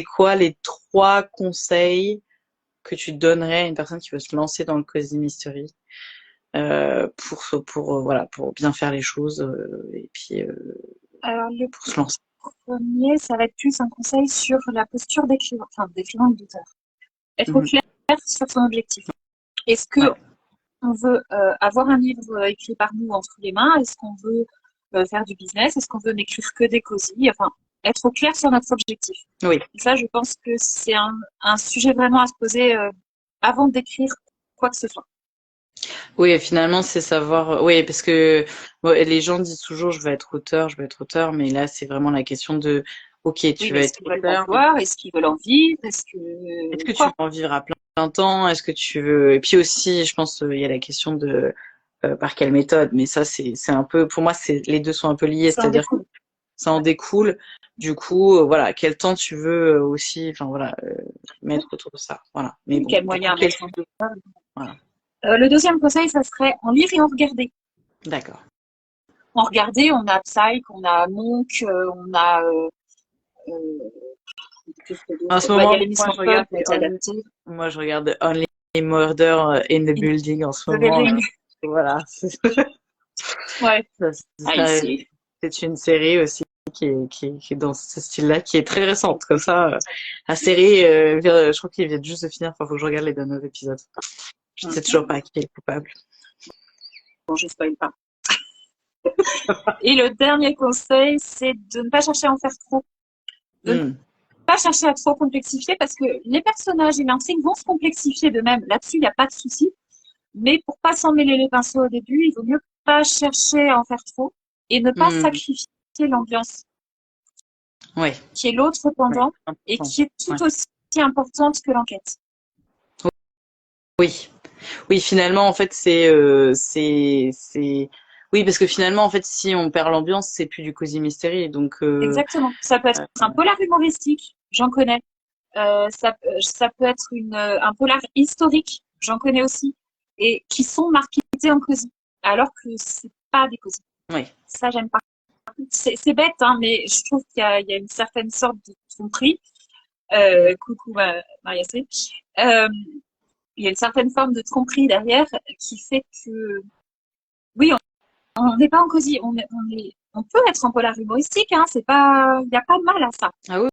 quoi les 3 conseils que tu donnerais à une personne qui veut se lancer dans le Cozy Mystery voilà, pour bien faire les choses et puis Alors, le pour se lancer. premier, ça va être plus un conseil sur la posture d'écrivain, enfin d'écrivain et d'auteur. Être au Mhm. clair sur son objectif. Est-ce que Ouais. on veut avoir un livre écrit par nous entre les mains? Est-ce qu'on veut faire du business? Est-ce qu'on veut n'écrire que des cosy? Enfin, être au clair sur notre objectif. Oui. Et ça, je pense que c'est un sujet vraiment à se poser avant d'écrire quoi que ce soit. Oui, et finalement, c'est savoir. Oui, parce que bon, les gens disent toujours, je veux être auteur, mais là, c'est vraiment la question de, ok, Oui, tu mais vas est-ce être qu'ils veulent auteur, mais vouloir? Est-ce qu'ils veulent en vivre? Est-ce est-ce que que tu veux quoi? en vivre à plein temps? Est-ce que tu veux. Et puis aussi, je pense, il y a la question de par quelle méthode, mais ça, c'est un peu. Pour moi, les deux sont un peu liés, Ça en c'est-à-dire que découle. ça en Ouais. découle. Du coup, voilà, quel temps tu veux aussi, enfin voilà, mettre autour de ça. Voilà. Mais bon, Quel du coup, moyen quel mettre en type de. Voilà. Le deuxième conseil, ça serait en lire et en regarder. D'accord. En regarder, on a Psych, on a Monk, on a euh, qu'est-ce qu'il y a En d'autre? ce Bah, il y moment, a les Miss moi, je Marple regarde qui a été adapté. Moi, je regarde Only Murder in the Building en ce The moment. Building. Voilà. Ouais, Ça, I ça- see. c'est une série aussi qui est dans ce style-là, qui est très récente. Comme ça, la série, je crois qu'il vient juste de finir. Enfin, faut que je regarde les derniers épisodes. Je sais toujours pas qui est le coupable. Bon, je spoil pas. Et le dernier conseil, c'est de ne pas chercher à en faire trop. De ne Hmm. pas chercher à trop complexifier parce que les personnages et l'intrigue vont se complexifier d'eux-mêmes. Là-dessus, il n'y a pas de souci. Mais pour pas s'en mêler les pinceaux au début, il vaut mieux pas chercher à en faire trop et ne pas Hmm. sacrifier l'ambiance Ouais. qui est l'autre Ouais. pendant et Important. qui est Ouais. tout aussi importante que l'enquête. Oui. Oui, finalement, en fait, oui, parce que finalement, en fait, si on perd l'ambiance, c'est plus du cosy mystery. Donc, Exactement. Ça peut être un polar humoristique, j'en connais. Ça peut être un polar historique, j'en connais aussi, et qui sont marketés en cosy, alors que c'est pas des cosy. oui. Ça, j'aime pas. C'est bête, hein, mais je trouve qu'il y a une certaine sorte de tromperie. Coucou Maria C. Il y a une certaine forme de tromperie derrière qui fait que, oui, on n'est pas en cosy, on peut être en polar humoristique, hein, c'est pas, il n'y a pas de mal à ça. Ah oui.